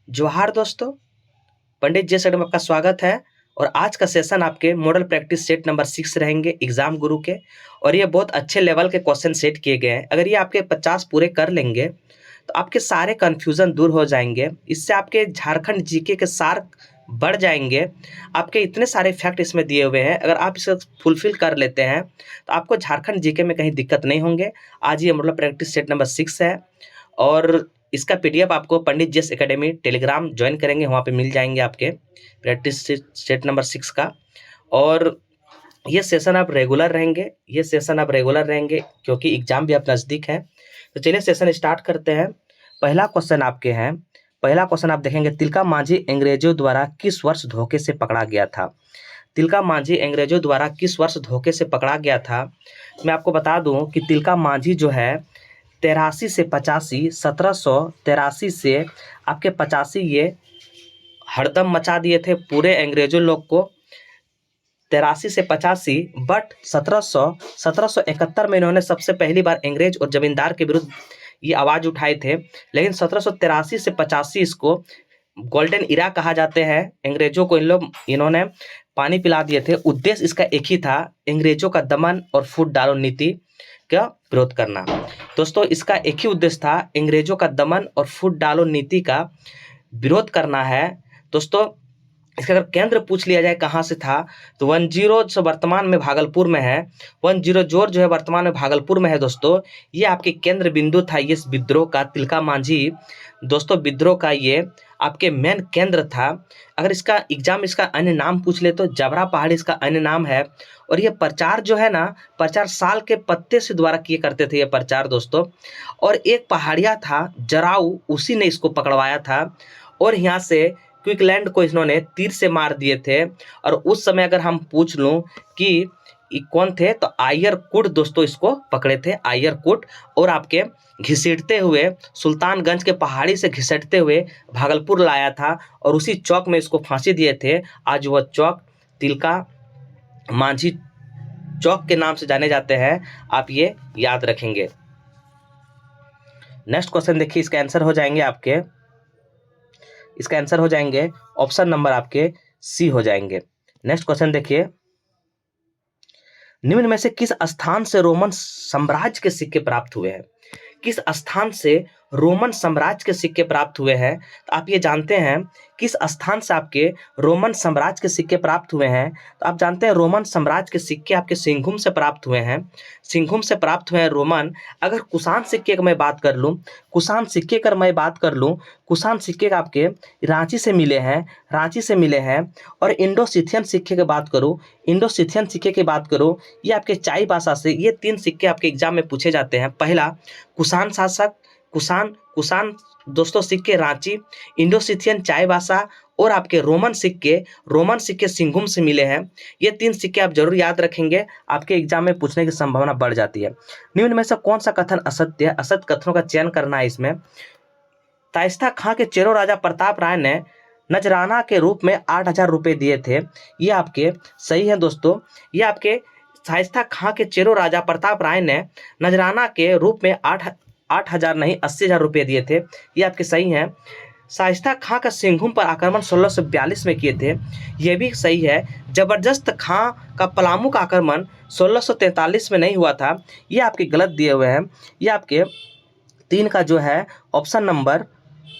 जोहार दोस्तों, पंडित जी सर में आपका स्वागत है। और आज का सेशन आपके मॉडल प्रैक्टिस सेट नंबर 6 रहेंगे एग्जाम गुरु के। और ये बहुत अच्छे लेवल के क्वेश्चन सेट किए गए हैं। अगर ये आपके 50 पूरे कर लेंगे तो आपके सारे कंफ्यूजन दूर हो जाएंगे। इससे आपके झारखंड जीके के सार बढ़ जाएंगे। आपके इतने सारे फैक्ट इसमें दिए हुए हैं, अगर आप इसे फुलफिल कर लेते हैं तो आपको झारखंड जीके में कहीं दिक्कत नहीं होंगे। आज ये मॉडल प्रैक्टिस सेट नंबर 6 है और इसका पीडीएफ आपको पंडित जीएस एकेडमी टेलीग्राम ज्वाइन करेंगे, वहाँ पे मिल जाएंगे आपके प्रैक्टिस सेट नंबर 6 का। और ये सेशन आप रेगुलर रहेंगे क्योंकि एग्जाम भी अब नज़दीक है। तो चलिए सेशन स्टार्ट करते हैं। पहला क्वेश्चन आपके हैं। पहला क्वेश्चन आप देखेंगे, तिलका मांझी अंग्रेजों द्वारा किस वर्ष धोखे से पकड़ा गया था? तिलका मांझी अंग्रेजों द्वारा किस वर्ष धोखे से पकड़ा गया था? मैं आपको बता दूं कि तिलका मांझी जो है 83 से 85, 1783 से आपके 85 ये हड़दम मचा दिए थे पूरे अंग्रेजों लोग को 83 से 85। बट 1771 में इन्होंने सबसे पहली बार अंग्रेज और जमींदार के विरुद्ध ये आवाज उठाए थे। लेकिन 1783 से 85 इसको गोल्डन इरा कहा जाते हैं। अंग्रेजों को इन्होंने पानी पिला दिए थे। उद्देश्य इसका एक ही था, अंग्रेजों का दमन और फूट डालो नीति का विरोध करना। दोस्तों इसका एक ही उद्देश्य था, अंग्रेजों का दमन और फूट डालो नीति का विरोध करना है। दोस्तों इसका अगर केंद्र पूछ लिया जाए कहाँ से था तो 10 जो वर्तमान में भागलपुर में है, 10 जोर जो है वर्तमान में भागलपुर में है। दोस्तों ये आपके केंद्र बिंदु था ये विद्रोह का। तिलका मांझी दोस्तों विद्रोह का ये आपके मेन केंद्र था। अगर इसका एग्जाम इसका अन्य नाम पूछ ले तो जबरा पहाड़ी इसका अन्य नाम है। और ये प्रचार जो है ना, प्रचार साल के पत्ते से द्वारा किए करते थे ये प्रचार दोस्तों। और एक पहाड़िया था जराऊ, उसी ने इसको पकड़वाया था और यहाँ से क्विकलैंड को इन्होंने तीर से मार दिए थे। और उस समय अगर हम पूछ लूं कि कौन थे तो आयर कुट दोस्तों इसको पकड़े थे, आयर कुट। और आपके घिसटते हुए सुल्तानगंज के पहाड़ी से घिसटते हुए भागलपुर लाया था और उसी चौक में इसको फांसी दिए थे। आज वह चौक तिलका मांझी चौक के नाम से जाने जाते हैं, आप ये याद रखेंगे। नेक्स्ट क्वेश्चन देखिए, इसका आंसर हो जाएंगे आपके, इसका आंसर हो जाएंगे ऑप्शन नंबर आपके सी हो जाएंगे। नेक्स्ट क्वेश्चन देखिए, निम्न में से किस स्थान से रोमन साम्राज्य के सिक्के प्राप्त हुए हैं? किस स्थान से रोमन साम्राज्य के सिक्के प्राप्त हुए हैं? तो आप ये जानते हैं किस स्थान से आपके रोमन साम्राज्य के सिक्के प्राप्त हुए हैं। तो आप जानते हैं रोमन साम्राज्य के सिक्के आपके सिंघुम से प्राप्त हुए हैं। सिंघुम से प्राप्त हुए हैं रोमन। अगर कुषाण सिक्के की मैं बात कर लूँ, कुषाण सिक्के का मैं बात कर लूँ, कुषाण सिक्के आपके रांची से मिले हैं, रांची से मिले हैं। और इंडो सिथियन सिक्के की बात करूँ, इंडो सिथियन सिक्के की बात करूँ, ये आपके चाई भाषा से। ये 3 सिक्के आपके एग्जाम में पूछे जाते हैं। पहला कुषाण शासक, कुषाण दोस्तों सिक्के रांची, इंडो सिथियन चाय भाषा और आपके रोमन सिक्के सिंघुम से मिले हैं। ये 3 सिक्के आप जरूर याद रखेंगे, आपके एग्जाम में पूछने की संभावना बढ़ जाती है। निम्न में से कौन सा कथन असत्य है? असत्य कथनों का चयन करना है इसमें। शाइस्ता खां के चेरो राजा प्रताप राय ने नजराना के रूप में 8,000 रुपये दिए थे, ये आपके सही है दोस्तों। ये आपके शाइस्ता खां के चेरो राजा प्रताप राय ने नजराना के रूप में 8,000 नहीं 80,000 रुपये दिए थे, ये आपके सही हैं। शाइस्ता खां का सिंघुम पर आक्रमण 1642 में किए थे, ये भी सही है। जबरदस्त खां का पलामू का आक्रमण 1643 में नहीं हुआ था, ये आपके गलत दिए हुए हैं। ये आपके 3 का जो है ऑप्शन नंबर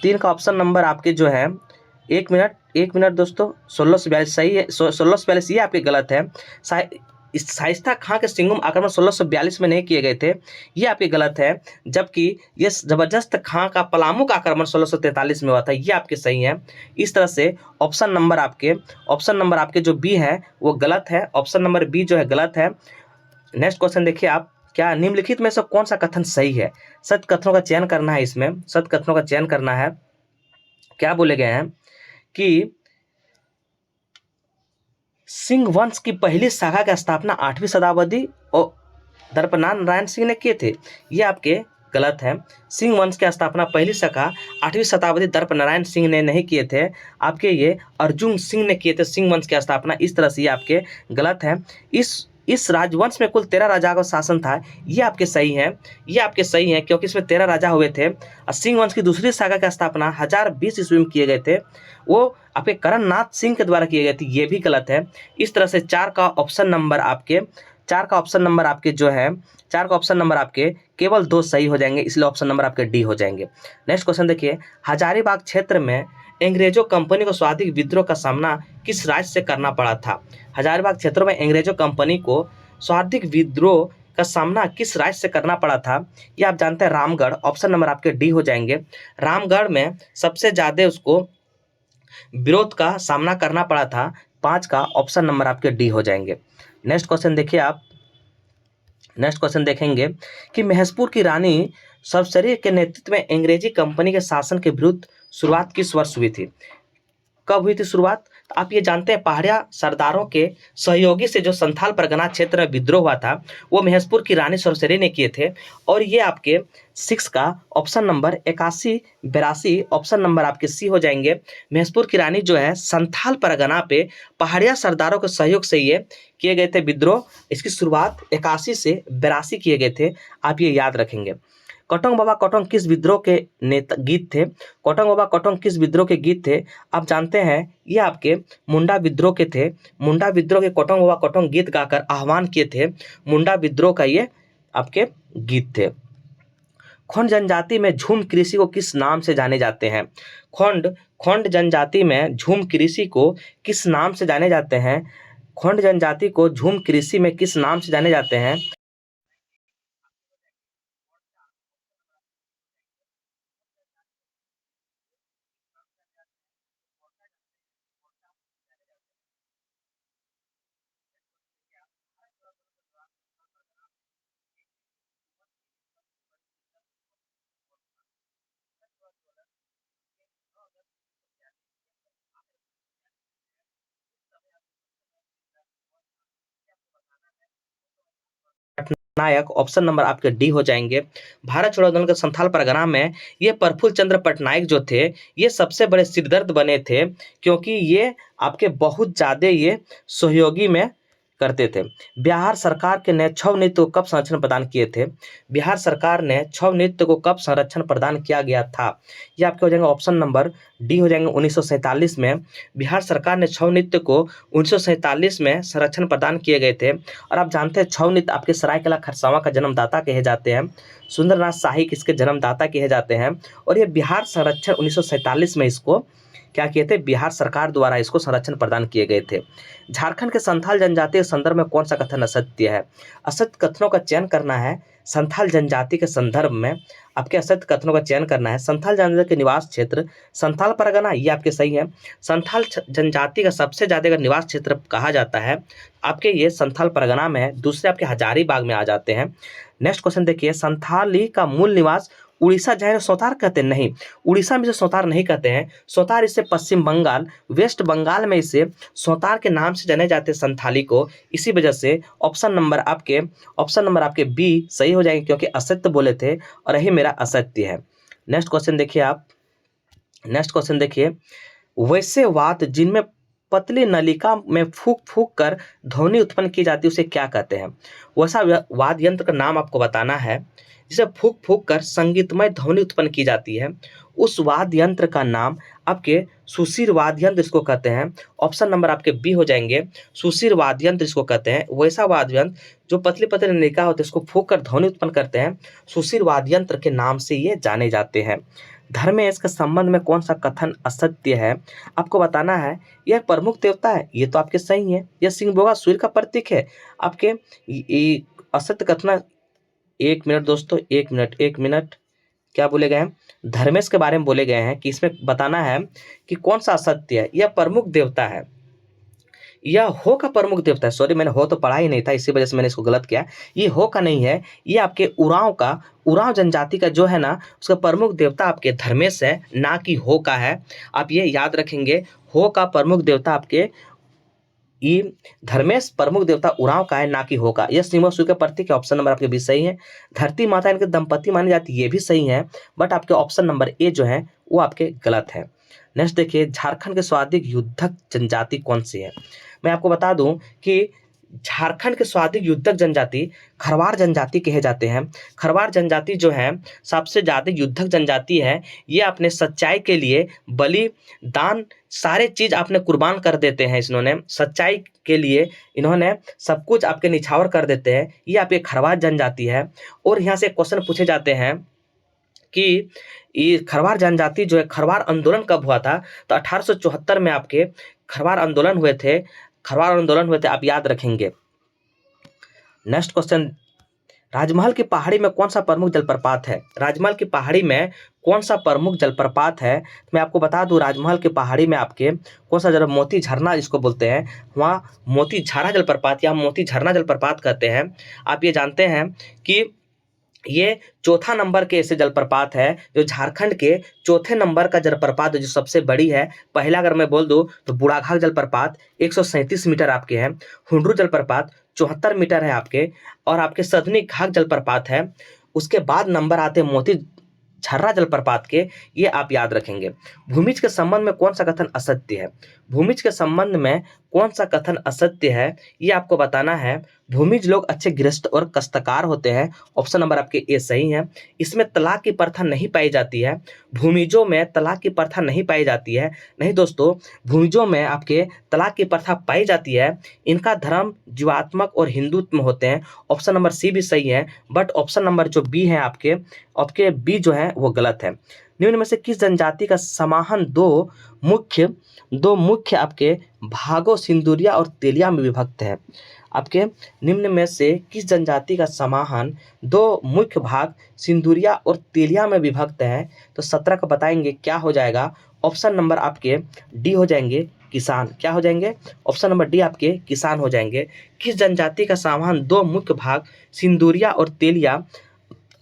3 का ऑप्शन नंबर आपके जो है, एक मिनट दोस्तों, 1642 सही है। 1642 ये आपके गलत है। शाइस्ता खां के सिंघुम आक्रमण 1642 में नहीं किए गए थे, ये आपके गलत है। जबकि ये जबरदस्त खां का पलामू का आक्रमण 1643 में हुआ था, ये आपके सही है। इस तरह से ऑप्शन नंबर आपके जो बी है वो गलत है। ऑप्शन नंबर बी जो है गलत है। नेक्स्ट क्वेश्चन देखिए आप, क्या निम्नलिखित में से कौन सा कथन सही है? सत्य कथनों का चयन करना है इसमें, सत्य कथनों का चयन करना है। क्या बोले गए हैं कि सिंह वंश की पहली शाखा की स्थापना 8वीं शताब्दी और दर्पनाथ नारायण सिंह ने किए थे, ये आपके गलत है। सिंह वंश की स्थापना पहली शाखा 8वीं शताब्दी दर्प नारायण सिंह ने नहीं किए थे, आपके ये अर्जुन सिंह ने किए थे सिंह वंश की स्थापना। इस तरह से ये आपके गलत है। इस इस राजवंश में कुल 13 राजाओं का शासन था। ये आपके सही है, ये आपके सही है, क्योंकि इसमें 13 राजा हुए थे। और सिंह वंश की दूसरी शाखा की स्थापना 1020 ईस्वी में किए गए थे, वो आपके करणनाथ सिंह के द्वारा किए गए थे। ये भी गलत है। इस तरह से 4 का ऑप्शन नंबर आपके जो है 4 का ऑप्शन नंबर आपके केवल 2 सही हो जाएंगे, इसलिए ऑप्शन नंबर आपके डी हो जाएंगे। नेक्स्ट क्वेश्चन देखिए, हजारीबाग क्षेत्र में अंग्रेजों कंपनी को स्वाधिक विद्रोह का सामना किस राज्य से करना पड़ा था? हजारीबाग क्षेत्रों में अंग्रेजों कंपनी को स्वाधिक विद्रोह का सामना किस राज्य से करना पड़ा था? ये आप जानते हैं, रामगढ़। ऑप्शन नंबर आपके डी हो जाएंगे। रामगढ़ में सबसे ज्यादा उसको विरोध का सामना करना पड़ा था। 5 का ऑप्शन नंबर आपके डी हो जाएंगे। नेक्स्ट क्वेश्चन देखिए आप, नेक्स्ट क्वेश्चन देखेंगे कि महेशपुर की रानी सर्वसरी के नेतृत्व में अंग्रेजी कंपनी के शासन के विरुद्ध शुरुआत किस वर्ष हुई थी? कब हुई थी शुरुआत? तो आप ये जानते हैं, पहाड़िया सरदारों के सहयोगी से जो संथाल परगना क्षेत्र में विद्रोह हुआ था, वो महेशपुर की रानी सर्वसरी ने किए थे। और ये आपके 6 का ऑप्शन नंबर 81 82 ऑप्शन नंबर आपके सी हो जाएंगे। महेशपुर की रानी जो है संथाल परगना पे पहाड़िया सरदारों के सहयोग से ये किए गए थे विद्रोह। इसकी शुरुआत 81 से 82 किए गए थे, आप ये याद रखेंगे। कटोंग बाबा कटोंग किस विद्रोह के नेता गीत थे? कटोंग बाबा कटोंग किस विद्रोह के गीत थे? आप जानते हैं, ये आपके मुंडा विद्रोह के थे। मुंडा विद्रोह के कटोंग बाबा कटोंग गीत गाकर आह्वान किए थे। मुंडा विद्रोह का ये आपके गीत थे। खोंड जनजाति में झूम कृषि को किस नाम से जाने जाते हैं? खोंड जनजाति में झूम कृषि को किस नाम से जाने जाते हैं? खोंड जनजाति को झूम कृषि में किस नाम से जाने जाते हैं? नायक ऑप्शन नंबर आपके डी हो जाएंगे। भारत छोड़ो आंदोलन के संथाल परगना में ये प्रफुल्ल चंद्र पटनायक जो थे, ये सबसे बड़े सिरदर्द बने थे, क्योंकि ये आपके बहुत ज्यादा ये सहयोगी में करते थे। बिहार सरकार के ने छऊ नृत्य को कब संरक्षण प्रदान किए थे? बिहार सरकार ने छऊ नृत्य को कब संरक्षण प्रदान किया गया था? ये आपके हो जाएंगे ऑप्शन नंबर डी हो जाएंगे। 1947 में बिहार सरकार ने छऊ नृत्य को 1947 में संरक्षण प्रदान किए गए थे। और आप जानते हैं, छऊ नृत्य आपके सरायकेला खरसावां का जन्मदाता कहे जाते हैं। सुंदरनाथ शाही किसके जन्मदाता कहे जाते हैं। और ये बिहार संरक्षण 1947 में इसको क्या किए थे? बिहार सरकार द्वारा इसको संरक्षण प्रदान किए गए थे। झारखंड के संथाल जनजाति के संदर्भ में कौन सा कथन असत्य है? असत्य कथनों का चयन करना है। संथाल जनजाति के संदर्भ में आपके असत्य कथनों का चयन करना है। संथाल जनजाति के निवास क्षेत्र संथाल परगना, ये आपके सही है। संथाल जनजाति का सबसे ज्यादा अगर निवास क्षेत्र कहा जाता है आपके, ये संथाल परगना में है। दूसरे आपके हजारीबाग में आ जाते हैं। नेक्स्ट क्वेश्चन देखिए, संथाली का मूल निवास उड़ीसा जहाँ सौतार कहते हैं? नहीं, उड़ीसा में इसे सौतार नहीं कहते हैं। सौतार इसे पश्चिम बंगाल, वेस्ट बंगाल में इसे सौतार के नाम से जाने जाते हैं संथाली को। इसी वजह से ऑप्शन नंबर आपके बी सही हो जाएंगे, क्योंकि असत्य बोले थे और यही मेरा असत्य है। नेक्स्ट क्वेश्चन देखिए आप, नेक्स्ट क्वेश्चन देखिए, वैसे वाद्य जिनमें पतली नलिका में फूंक फूंक कर ध्वनि उत्पन्न की जाती है उसे क्या कहते हैं? वैसा वाद्य यंत्र का नाम आपको बताना है जिसे फूंक फूंक कर संगीतमय ध्वनि उत्पन्न की जाती है। उस वाद्य यंत्र का नाम आपके सुशिर वाद्य यंत्र इसको कहते हैं। ऑप्शन नंबर आपके बी हो जाएंगे। सुशिर वाद्य यंत्र इसको कहते हैं। वैसा वाद्य यंत्र जो पतली पतली नलिका होती है इसको फूंक कर ध्वनि उत्पन्न करते हैं, सुशिर वाद्य यंत्र के नाम से ये जाने जाते हैं। धर्मेश के संबंध में कौन सा कथन असत्य है? आपको बताना है। यह प्रमुख देवता है, ये तो आपके सही है। यह सिंहभोगा सूर्य का प्रतीक है। आपके असत्य कथन, एक मिनट दोस्तों, एक मिनट क्या बोले गए हैं? धर्मेश के बारे में बोले गए हैं कि इसमें बताना है कि कौन सा असत्य है। यह प्रमुख देवता है, यह हो का प्रमुख देवता है। सॉरी, मैंने हो तो पढ़ा ही नहीं था, इसी वजह से मैंने इसको गलत किया। ये हो का नहीं है, ये आपके उरांव जनजाति का जो है ना, उसका प्रमुख देवता आपके धर्मेश है, ना कि हो का है। आप ये याद रखेंगे, हो का प्रमुख देवता आपके ये धर्मेश प्रमुख देवता उरांव का है, ना कि हो का। यह सिंह सूर्य का प्रतीक है। ऑप्शन नंबर आपके भी सही है। धरती माता इनके दंपति मानी जाती है, ये भी सही है, बट आपके ऑप्शन नंबर ए जो है वो आपके गलत है। नेक्स्ट देखिए, झारखंड के स्वाधिक युद्धक जनजाति कौन सी है? मैं आपको बता दूं कि झारखंड के स्वादिक युद्धक जनजाति खरवार जनजाति कहे जाते हैं। खरवार जनजाति जो है सबसे ज्यादा युद्धक जनजाति है। ये अपने सच्चाई के लिए बलिदान सारे चीज आपने कुर्बान कर देते हैं। इन्होंने सच्चाई के लिए इन्होंने सब कुछ आपके निछावर कर देते हैं। ये आपके खरवार जनजाति है। और यहाँ से क्वेश्चन पूछे जाते हैं कि ये खरवार जनजाति जो है, खरवार आंदोलन कब हुआ था? तो 1874 में आपके खरवार आंदोलन हुए थे। खरवार आंदोलन हुए थे, आप याद रखेंगे। नेक्स्ट क्वेश्चन, राजमहल की पहाड़ी में कौन सा प्रमुख जलप्रपात है? राजमहल की पहाड़ी में कौन सा प्रमुख जलप्रपात है? मैं आपको बता दूं, राजमहल की पहाड़ी में आपके कौन सा जल, मोती झरना जिसको बोलते हैं, वहाँ मोती झारा जलप्रपात या मोती झरना जलप्रपात कहते हैं। आप ये जानते हैं कि ये चौथा नंबर के ऐसे जलप्रपात है जो झारखंड के चौथे नंबर का जलप्रपात है, जो सबसे बड़ी है। पहला अगर मैं बोल दूं तो बूढ़ाघाट जलप्रपात 137 मीटर आपके हैं। हुंडरू जलप्रपात 74 मीटर है आपके। और आपके सदनी घाघ जलप्रपात है। उसके बाद नंबर आते हैं मोती झर्रा जलप्रपात के, ये आप याद रखेंगे। भूमिज के संबंध में कौन सा कथन असत्य है? भूमिज के संबंध में कौन सा कथन असत्य है, ये आपको बताना है। भूमिज लोग अच्छे गृहस्थ और काश्तकार होते हैं। ऑप्शन नंबर आपके ए सही है। इसमें तलाक की प्रथा नहीं पाई जाती है। भूमिजों में तलाक की प्रथा नहीं पाई जाती है। नहीं दोस्तों, भूमिजों में आपके तलाक की प्रथा पाई जाती है। इनका धर्म जीवात्मक और हिंदुत्व में होते हैं। ऑप्शन नंबर सी भी सही है, बट ऑप्शन नंबर जो बी है आपके आपके बी जो है वो गलत है। निम्न में से किस जनजाति का समाहन दो मुख्य आपके भागों सिंदूरिया और तेलिया में विभक्त है? आपके निम्न में से किस जनजाति का समाहन दो मुख्य भाग सिंदूरिया और तेलिया में विभक्त है? तो 17 का बताएंगे क्या हो जाएगा। ऑप्शन नंबर आपके डी हो जाएंगे किसान। क्या हो जाएंगे? ऑप्शन नंबर डी आपके किसान हो जाएंगे। किस जनजाति का समाहन दो मुख्य भाग सिंदूरिया और तेलिया?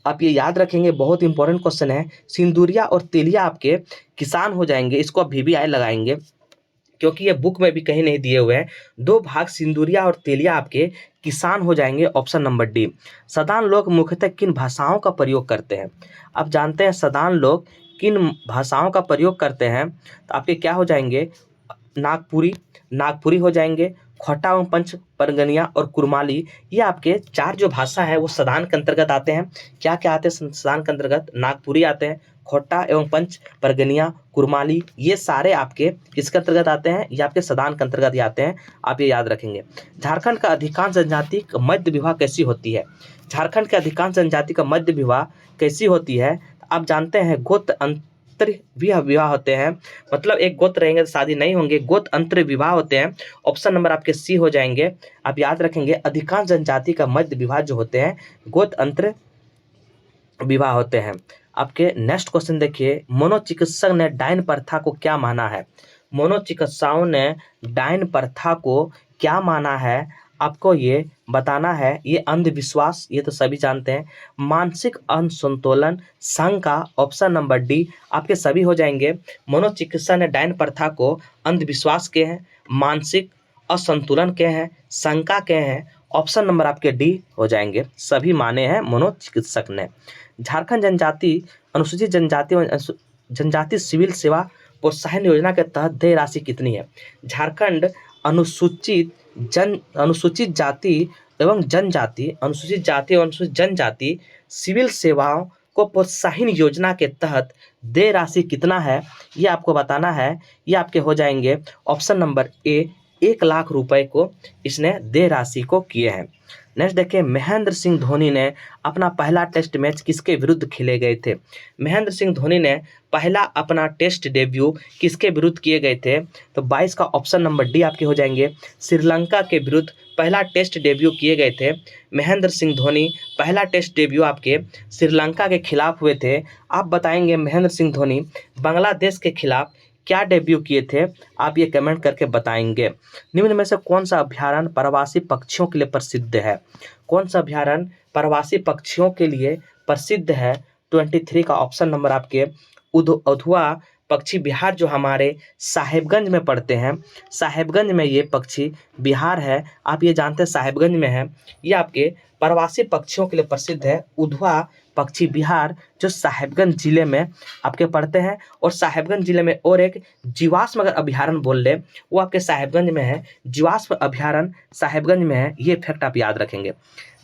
आप ये याद रखेंगे, बहुत इंपॉर्टेंट क्वेश्चन है। सिंदूरिया और तेलिया आपके किसान हो जाएंगे। इसको आप VBI लगाएंगे क्योंकि ये बुक में भी कहीं नहीं दिए हुए हैं। दो भाग सिंदूरिया और तेलिया आपके किसान हो जाएंगे। Option number D. सदान लोग मुख्यतः किन भाषाओं का प्रयोग करते हैं? आप जानते हैं सदान लोग किन भाषाओं का प्रयोग करते हैं? तो आपके क्या हो जाएंगे? नागपुरी हो जाएंगे, खोटा एवं पंच परगनिया और कुरमाली। ये आपके चार जो भाषा है वो सदान के अंतर्गत आते हैं। क्या क्या आते हैं सदान के अंतर्गत? नागपुरी आते हैं, खोटा एवं पंच परगनिया, कुरमाली, ये सारे आपके किसके अंतर्गत आते हैं? ये आपके सदान के अंतर्गत ही आते हैं। आप ये याद रखेंगे। झारखंड का अधिकांश जनजाति मध्य विवाह कैसी होती है? झारखंड के अधिकांश जनजाति का मध्य विवाह कैसी होती है? आप जानते हैं गोत्र अंतर विवाह होते हैं। मतलब एक गोत्र रहेंगे तो शादी नहीं होंगे, गोत्र अंतर विवाह होते हैं। ऑप्शन नंबर आपके सी हो जाएंगे। आप याद रखेंगे, अधिकांश जनजाति का मध्य विवाह जो होते हैं गोत्र अंतर विवाह होते हैं। आपके नेक्स्ट क्वेश्चन देखिए, मनोचिकित्सक ने डायन प्रथा को क्या माना है? मनोचिकित्साओं ने डायन प्रथा को क्या माना है? आपको ये बताना है। ये अंधविश्वास, ये तो सभी जानते हैं। मानसिक असंतुलन, शंका, ऑप्शन नंबर डी आपके सभी हो जाएंगे। मनोचिकित्सा ने डायन प्रथा को अंधविश्वास के हैं, मानसिक असंतुलन के हैं, शंका के हैं। ऑप्शन नंबर आपके डी हो जाएंगे, सभी माने हैं मनोचिकित्सक ने। झारखंड अनुसूचित जनजाति सिविल सेवा प्रोत्साहन योजना के तहत देय राशि कितनी है? झारखंड अनुसूचित जाति एवं जनजाति सिविल सेवाओं को प्रोत्साहन योजना के तहत देय राशि कितना है, ये आपको बताना है। ये आपके हो जाएंगे ऑप्शन नंबर ए, 1 लाख रुपए को इसने देय राशि को किए हैं। नेक्स्ट देखिए, महेंद्र सिंह धोनी ने अपना पहला टेस्ट मैच किसके विरुद्ध खेले गए थे? महेंद्र सिंह धोनी ने पहला अपना टेस्ट डेब्यू किसके विरुद्ध किए गए थे? तो 22 का ऑप्शन नंबर डी आपके हो जाएंगे, श्रीलंका के विरुद्ध पहला टेस्ट डेब्यू किए गए थे। महेंद्र सिंह धोनी पहला टेस्ट डेब्यू आपके श्रीलंका के खिलाफ हुए थे। आप बताएंगे महेंद्र सिंह धोनी बांग्लादेश के खिलाफ क्या डेब्यू किए थे? आप ये कमेंट करके बताएंगे। निम्न में से कौन सा अभ्यारण्य प्रवासी पक्षियों के लिए प्रसिद्ध है? कौन सा अभ्यारण्य प्रवासी पक्षियों के लिए प्रसिद्ध है? 23 का ऑप्शन नंबर आपके उधवा पक्षी विहार जो हमारे साहेबगंज में पड़ते हैं, साहेबगंज में ये पक्षी विहार है। आप ये जानते हैं साहेबगंज में है। ये आपके प्रवासी पक्षियों के लिए प्रसिद्ध है, उधवा पक्षी विहार जो साहेबगंज जिले में आपके पड़ते हैं। और साहेबगंज जिले में और एक जीवाश्म अगर अभ्यारण्य बोल ले, वो आपके साहेबगंज में है, जीवाश्म अभ्यारण्य साहेबगंज में है। ये फैक्ट आप याद रखेंगे।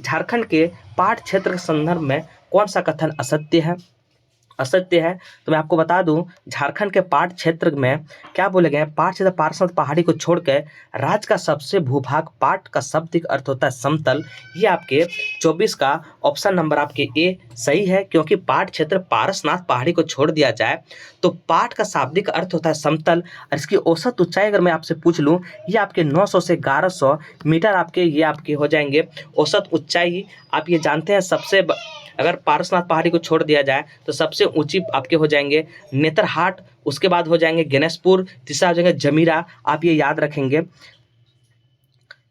झारखंड के पाठ क्षेत्र के संदर्भ में कौन सा कथन असत्य है? असत्य है। तो मैं आपको बता दूं, झारखंड के पाठ क्षेत्र में क्या बोले गए? पाठ क्षेत्र पार्श्व पहाड़ी को छोड़कर राज्य का सबसे भूभाग, पाठ का शाब्दिक अर्थ होता है समतल। ये आपके 24 का ऑप्शन नंबर आपके ए सही है, क्योंकि पाठ क्षेत्र पारसनाथ पहाड़ी को छोड़ दिया जाए तो पाठ का शाब्दिक अर्थ होता है समतल। और इसकी औसत ऊंचाई अगर मैं आपसे पूछ लूँ, ये आपके 900 से 1100 मीटर आपके ये आपके हो जाएंगे औसत ऊंचाई। आप ये जानते हैं सबसे अगर पारसनाथ पहाड़ी को छोड़ दिया जाए तो सबसे ऊंची आपके हो जाएंगे नेतरहाट, उसके बाद हो जाएंगे गणेशपुर, तीसरा हो जाएंगे जमीरा। आप ये याद रखेंगे।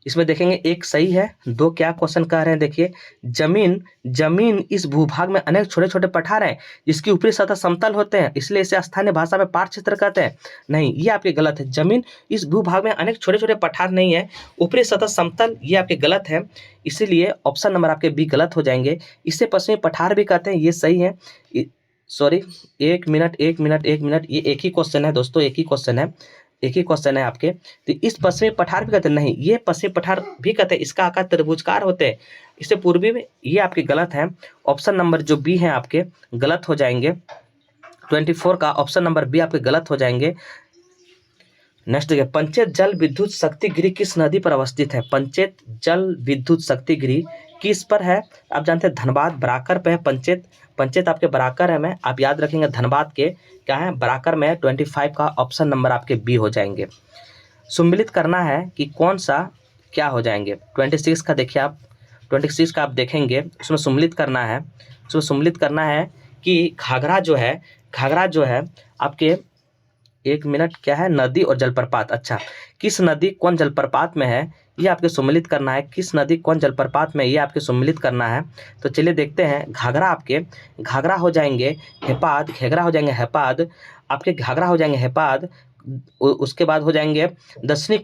इसमें देखेंगे एक सही है, दो क्या क्वेश्चन कह रहे हैं देखिए। जमीन इस भूभाग में अनेक छोटे छोटे पठार हैं जिसकी ऊपरी सतह समतल होते हैं, इसलिए इसे स्थानीय भाषा में पाठ क्षेत्र कहते हैं। नहीं, ये आपके गलत है। जमीन इस भूभाग में अनेक छोटे छोटे पठार नहीं है, ऊपरी सतह समतल, ये आपके गलत है। इसीलिए ऑप्शन नंबर आपके बी गलत हो जाएंगे। इसे पश्चिमी पठार भी कहते हैं, ये सही है। सॉरी, एक मिनट, ये एक ही क्वेश्चन है दोस्तों, एक ही क्वेश्चन है आपके। तो इस पश्चिमी पठार भी कहते हैं, नहीं ये पश्चिमी पठार भी कहते हैं, इसका आकार त्रिभुजकार होते हैं। इससे पूर्वी में ये आपके गलत है। ऑप्शन नंबर जो बी है आपके गलत हो जाएंगे। 24 का ऑप्शन नंबर बी आपके गलत हो जाएंगे। नेक्स्ट देखिए, पंचेत जल विद्युत शक्ति गृह किस नदी पर अवस्थित है? पंचेत जल विद्युत शक्ति गृह किस पर है? आप जानते हैं धनबाद बराकर पे है पंचेत आपके बराकर है में, आप याद रखेंगे धनबाद के क्या है बराकर में। 25 का ऑप्शन नंबर आपके बी हो जाएंगे। सम्मिलित करना है कि कौन सा क्या हो जाएंगे। 26 का देखिए आप, 26 का आप देखेंगे, उसमें सम्मिलित करना है। उसमें सम्मिलित करना है कि घाघरा जो है आपके, एक मिनट, क्या है नदी और जलप्रपात। अच्छा, किस नदी कौन जलप्रपात में है, ये आपके सम्मिलित करना है। किस नदी कौन जलप्रपात में, ये आपके सम्मिलित करना है। तो चलिए देखते हैं। घाघरा हो जाएंगे हेपाद, घेघरा हो जाएंगे हेपाद, आपके घाघरा हो जाएंगे हेपाद। उसके बाद हो जाएंगे दक्षिणी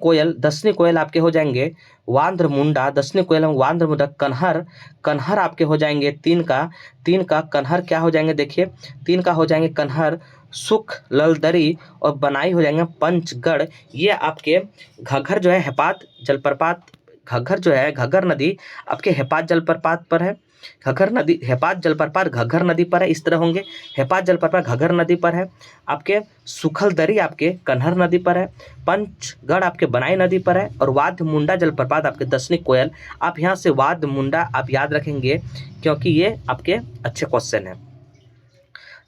कोयल आपके हो जाएंगे वांद्र मुंडा, दक्षिणी कोयल वांद्र मुंडा। कन्हर आपके हो जाएंगे तीन का कन्हर क्या हो जाएंगे देखिए, 3 का हो जाएंगे कन्हर। सुख ललदरी और बनाई हो जाएंगे पंचगढ़। ये आपके घग्गर जो है हेपाद जलप्रपात, घग्गर नदी आपके हेपाद जलप्रपात पर है। घग्गर नदी हेपाद जलप्रपात घग्गर नदी पर है, इस तरह होंगे। हेपाद जलप्रपात घग्गर नदी पर है। आपके सुखलदरी आपके कन्हर नदी पर है। पंचगढ़ आपके बनाई नदी पर है। और वाद्य मुंडा जलप्रपात आपके दक्षिणी कोयल। आप यहाँ से वाद्य मुंडा आप याद रखेंगे, क्योंकि ये आपके अच्छे क्वेश्चन है।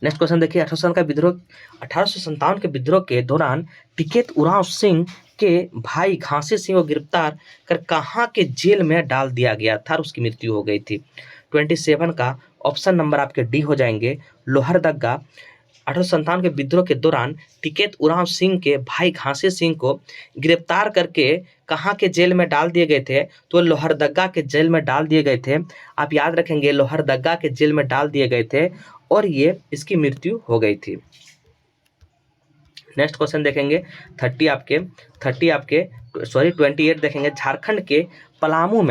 नेक्स्ट क्वेश्चन देखिए, 1857 के विद्रोह के दौरान टिकैत उरांव सिंह के भाई घासी सिंह को गिरफ्तार कर कहाँ के जेल में डाल दिया गया था और उसकी मृत्यु हो गई थी? 27 का ऑप्शन नंबर आपके डी हो जाएंगे लोहरदगा। 1857 के विद्रोह के दौरान टिकैत उरांव सिंह के भाई घासी सिंह को गिरफ्तार करके कहाँ के जेल में डाल दिए गए थे? तो लोहरदगा के जेल में डाल दिए गए थे। आप याद रखेंगे, लोहरदगा के जेल में डाल दिए गए थे और ये इसकी मृत्यु हो गई थी। नेक्स्ट क्वेश्चन देखेंगे 28 देखेंगे। झारखंड के पलामू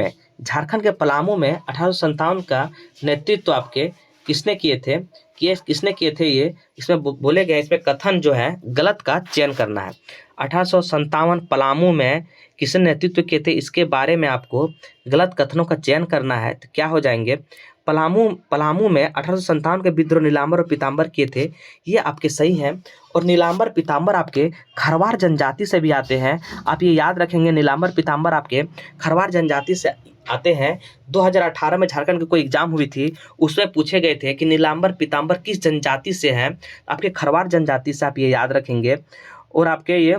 में 1857 का नेतृत्व आपके किसने किए थे? ये इसमें बोले गए, इसमें कथन जो है गलत का चयन करना है। 1857 पलामू में किसने नेतृत्व किए थे, इसके बारे में आपको गलत कथनों का चयन करना है। तो क्या हो जाएंगे? पलामू में 1857 के विद्रोह नीलांबर और पीताम्बर किए थे, ये आपके सही हैं। और नीलांबर पीताम्बर आपके खरवार जनजाति से भी आते हैं। आप ये याद रखेंगे, नीलांबर पीताम्बर आपके खरवार जनजाति से आते हैं। 2018 में झारखंड की कोई एग्जाम हुई थी, उसमें पूछे गए थे कि नीलांबर पीताम्बर किस जनजाति से हैं, आपके खरवार जनजाति से, आप ये याद रखेंगे। और आपके ये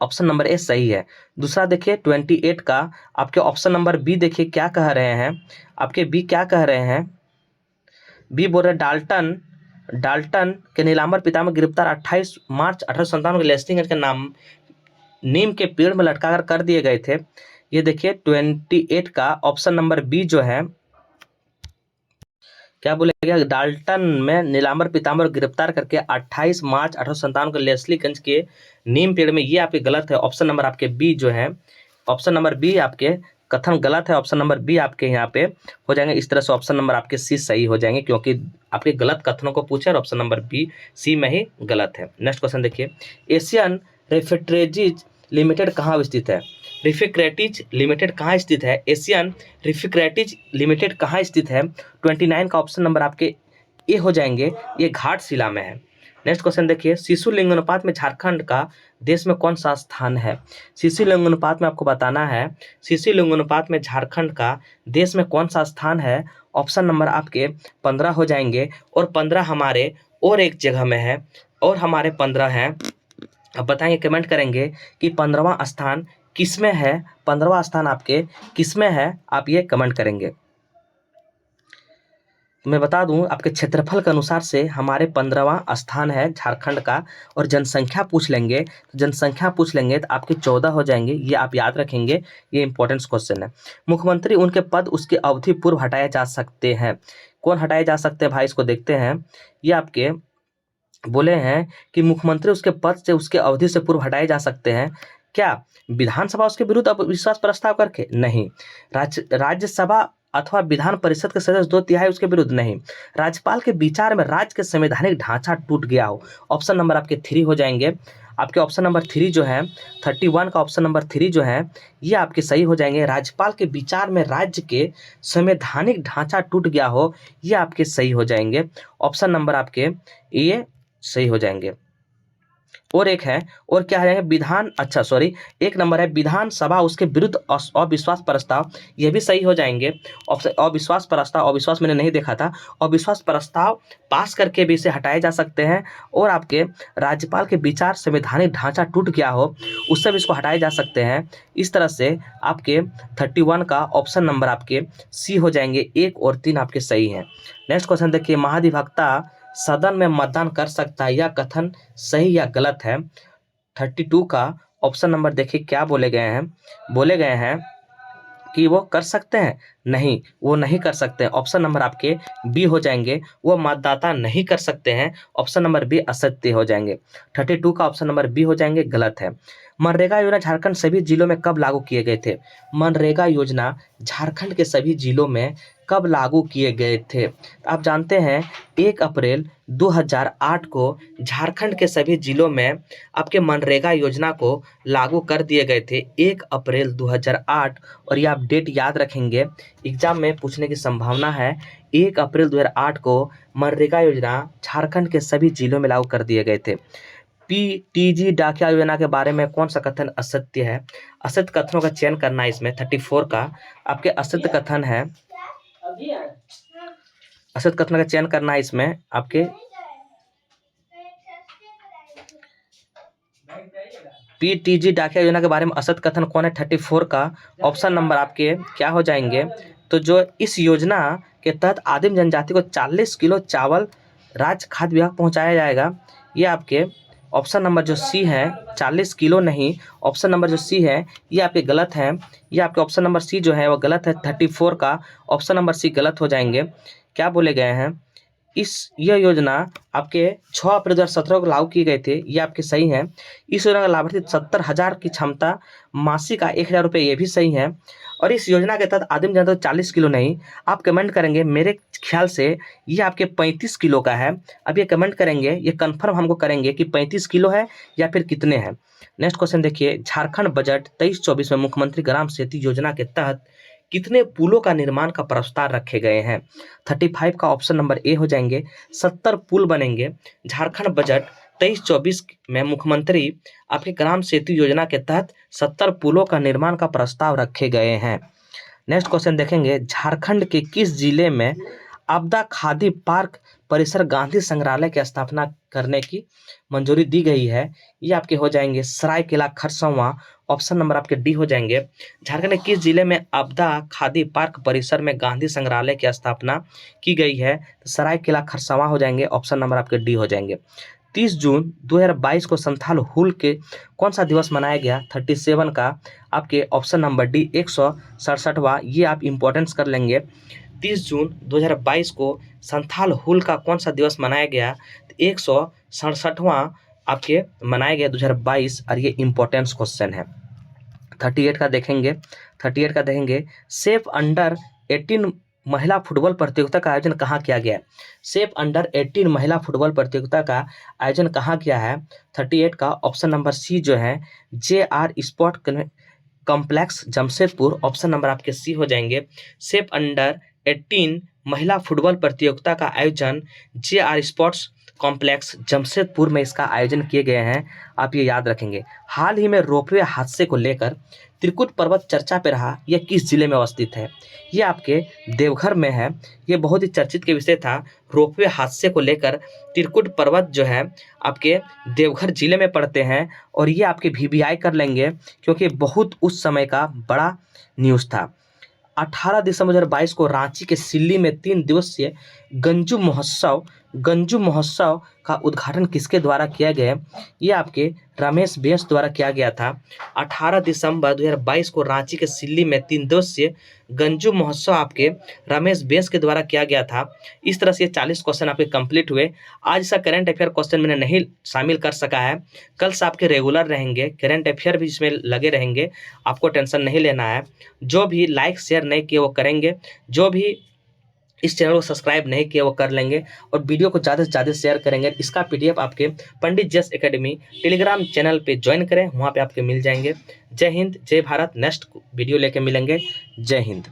ऑप्शन नंबर ए सही है। दूसरा देखिए 28 का आपके ऑप्शन नंबर बी देखिए क्या कह रहे हैं, आपके बी क्या कह रहे हैं? बी बोल रहे डाल्टन के नीलांबर पितामह गिरफ्तार 28 मार्च 1857 के लेस्टिंग के नाम नीम के पेड़ में लटकाकर कर दिए गए थे। ये देखिए 28 का ऑप्शन नंबर बी जो है क्या बोलेगा, डाल्टन में नीलांबर पीताम्बर गिरफ्तार करके 28 मार्च 1857 को लेस्लीगंज के नीम पेड़ में, ये आपके गलत है। ऑप्शन नंबर आपके बी जो है, ऑप्शन नंबर बी आपके कथन गलत है। ऑप्शन नंबर बी आपके यहाँ पे हो जाएंगे। इस तरह से ऑप्शन नंबर आपके सी सही हो जाएंगे, क्योंकि आपके गलत कथनों को पूछे और ऑप्शन नंबर बी सी में ही गलत है। नेक्स्ट क्वेश्चन देखिए, एशियन रेफ्रिजरेटरीज लिमिटेड कहाँ स्थित है? रिफ्रिजरेटरीज लिमिटेड कहाँ स्थित है? एशियन रिफ्रिजरेटरीज लिमिटेड कहाँ स्थित है? 29 का ऑप्शन नंबर आपके ए हो जाएंगे, ये घाटशिला में है। नेक्स्ट क्वेश्चन देखिए, शिशु लिंगानुपात में झारखंड का देश में कौन सा स्थान है? शिशु लिंगानुपात में आपको बताना है, शिशु लिंगानुपात में झारखंड का देश में कौन सा स्थान है? ऑप्शन नंबर आपके 15 हो जाएंगे, और 15 हमारे और एक जगह में है, और हमारे 15 हैं। अब बताएंगे, कमेंट करेंगे कि 15वां स्थान किस में है, 15वां स्थान आपके किस में है, आप ये कमेंट करेंगे। मैं बता दूं, आपके क्षेत्रफल के अनुसार से हमारे 15वां स्थान है झारखंड का, और जनसंख्या पूछ लेंगे तो जनसंख्या पूछ लेंगे तो आपके 14 हो जाएंगे, ये आप याद रखेंगे, ये इंपॉर्टेंट क्वेश्चन है। मुख्यमंत्री उनके पद उसके अवधि पूर्व हटाए जा सकते हैं, कौन हटाए जा सकते हैं भाई, इसको देखते हैं। ये आपके बोले हैं कि मुख्यमंत्री उसके पद से उसके अवधि से पूर्व हटाए जा सकते हैं। क्या विधानसभा उसके विरुद्ध अविश्वास प्रस्ताव करके? नहीं। राज्यसभा अथवा विधान परिषद के सदस्य 2/3 उसके विरुद्ध? नहीं। राज्यपाल के विचार में राज्य के संवैधानिक ढांचा टूट गया हो? ऑप्शन नंबर आपके 3 हो जाएंगे। आपके ऑप्शन नंबर 3 जो है 31 का ऑप्शन नंबर 3 जो है ये आपके सही हो जाएंगे। राज्यपाल के विचार में राज्य के संवैधानिक ढांचा टूट गया हो, ये आपके सही हो जाएंगे। ऑप्शन नंबर आपके ये सही हो जाएंगे। और एक है, और क्या है विधान, अच्छा सॉरी, एक नंबर है विधानसभा उसके विरुद्ध अविश्वास प्रस्ताव, ये भी सही हो जाएंगे। ऑप्शन अविश्वास प्रस्ताव, अविश्वास मैंने नहीं देखा था, अविश्वास प्रस्ताव पास करके भी इसे हटाए जा सकते हैं। और आपके राज्यपाल के विचार संवैधानिक ढांचा टूट गया हो, उससे भी इसको हटाए जा सकते हैं। इस तरह से आपके 31 का ऑप्शन नंबर आपके सी हो जाएंगे। 1 और 3 आपके सही हैं। नेक्स्ट क्वेश्चन देखिए, महाधिवक्ता सदन में मतदान कर सकता है, यह कथन सही या गलत है? 32 का ऑप्शन नंबर देखिए क्या बोले गए हैं, बोले गए हैं कि वो कर सकते हैं, नहीं वो नहीं कर सकते। ऑप्शन नंबर आपके बी हो जाएंगे, वो मतदाता नहीं कर सकते हैं। ऑप्शन नंबर बी असत्य हो जाएंगे। 32 का ऑप्शन नंबर बी हो जाएंगे, गलत है। मनरेगा योजना झारखंड सभी जिलों में कब लागू किए गए थे? मनरेगा योजना झारखंड के सभी जिलों में कब लागू किए गए थे? आप जानते हैं 1 अप्रैल 2008 को झारखंड के सभी जिलों में आपके मनरेगा योजना को लागू कर दिए गए थे, 1 अप्रैल 2008। और ये आप डेट याद रखेंगे, एग्जाम में पूछने की संभावना है। 1 अप्रैल 2008 को मनरेगा योजना झारखंड के सभी जिलों में लागू कर दिए गए थे। पीटीजी डाकिया योजना के बारे में कौन सा कथन असत्य है? असत्य कथनों का चयन करना है इसमें। 34 का आपके असत्य कथन है, असत्य कथन का चयन करना है इसमें आपके। पीटीजी डाकिया योजना के बारे में असत्य कथन कौन है? 34 का ऑप्शन नंबर आपके क्या हो जाएंगे? तो जो इस योजना के तहत आदिम जनजाति को 40 किलो चावल राज्य खाद्य विभाग पहुंचाया जाएगा, ये आपके ऑप्शन नंबर जो सी है, 40 किलो नहीं, ऑप्शन नंबर जो सी है ये आपके गलत है। ये आपके ऑप्शन नंबर सी जो है वो गलत है। 34 का ऑप्शन नंबर सी गलत हो जाएंगे। क्या बोले गए हैं, यह योजना आपके 6 अप्रैल 2017 को लागू की गए थे, ये आपके सही हैं। इस योजना का लाभार्थी 70,000 की क्षमता, मासिक का 1,000 रुपये, ये भी सही है। और इस योजना के तहत आदिम जनता 40 किलो नहीं, आप कमेंट करेंगे मेरे ख्याल से ये आपके 35 किलो का है। अब ये कमेंट करेंगे, ये कंफर्म हमको करेंगे कि 35 किलो है या फिर कितने हैं। नेक्स्ट क्वेश्चन देखिए, झारखंड बजट 23-24 में मुख्यमंत्री ग्राम सेतु योजना के तहत कितने पुलों का निर्माण का प्रस्ताव रखे गए हैं? 35 का ऑप्शन नंबर ए हो जाएंगे, 70 पुल बनेंगे। झारखंड बजट 23-24 में मुख्यमंत्री आपके ग्राम सेतु योजना के तहत 70 पुलों का निर्माण का प्रस्ताव रखे गए हैं। नेक्स्ट क्वेश्चन देखेंगे, झारखंड के किस जिले में आपदा खादी पार्क परिसर गांधी संग्रहालय की स्थापना करने की मंजूरी दी गई है? ये आपके हो जाएंगे सरायकेला खरसावां, ऑप्शन नंबर आपके डी हो जाएंगे। झारखंड के किस जिले में आपदा खादी पार्क परिसर में गांधी संग्रहालय की स्थापना की गई है? तो सरायकेला खरसावां हो जाएंगे, ऑप्शन नंबर आपके डी हो जाएंगे। 30 जून 2022 को संथाल हुल के कौन सा दिवस मनाया गया? 37 का आपके ऑप्शन नंबर डी 167वां, ये आप इंपॉर्टेंस कर लेंगे। 30 जून 2022 को संथाल हुल का कौन सा दिवस मनाया गया? 167वां आपके मनाया गया 2022, और ये इंपॉर्टेंस क्वेश्चन है। 38 का देखेंगे। 38 का देखेंगे, सेफ अंडर 18 महिला फुटबॉल प्रतियोगिता का आयोजन कहाँ किया गया है? सेफ अंडर 18 महिला फुटबॉल प्रतियोगिता का आयोजन कहाँ किया है? 38 का ऑप्शन नंबर सी जो है JR sport complex Jamshedpur, option number आपके सी हो जाएंगे। सेफ अंडर 18 महिला फुटबॉल प्रतियोगिता का आयोजन JR स्पोर्ट्स कॉम्प्लेक्स जमशेदपुर में इसका आयोजन किए गए हैं, आप ये याद रखेंगे। हाल ही में रोपवे हादसे को लेकर त्रिकुट पर्वत चर्चा पे रहा, यह किस जिले में अवस्थित है? ये आपके देवघर में है। ये बहुत ही चर्चित के विषय था। रोपवे हादसे को लेकर त्रिकुट पर्वत जो है आपके देवघर जिले में पड़ते हैं, और ये आपके VBI कर लेंगे क्योंकि बहुत उस समय का बड़ा न्यूज़ था। 18 दिसंबर 2022 को रांची के सिल्ली में 3 दिवसीय गंजू महोत्सव का उद्घाटन किसके द्वारा किया गया? ये आपके रमेश बैस द्वारा किया गया था। 18 दिसंबर 2022 को रांची के सिल्ली में 3 दिवसीय गंजू महोत्सव आपके रमेश बैस के द्वारा किया गया था। इस तरह से 40 क्वेश्चन आपके कंप्लीट हुए। आज इसका करंट अफेयर क्वेश्चन मैंने नहीं शामिल कर सका है, कल से आपके रेगुलर रहेंगे, करंट अफेयर भी इसमें लगे रहेंगे, आपको टेंशन नहीं लेना है। जो भी लाइक शेयर नहीं किए वो करेंगे, जो भी इस चैनल को सब्सक्राइब नहीं किया वो कर लेंगे, और वीडियो को ज़्यादा से ज़्यादा शेयर करेंगे। इसका PDF आपके पंडित जस एकेडमी टेलीग्राम चैनल पे ज्वाइन करें, वहाँ पे आपके मिल जाएंगे। जय हिंद, जय भारत। नेक्स्ट वीडियो लेके मिलेंगे। जय हिंद।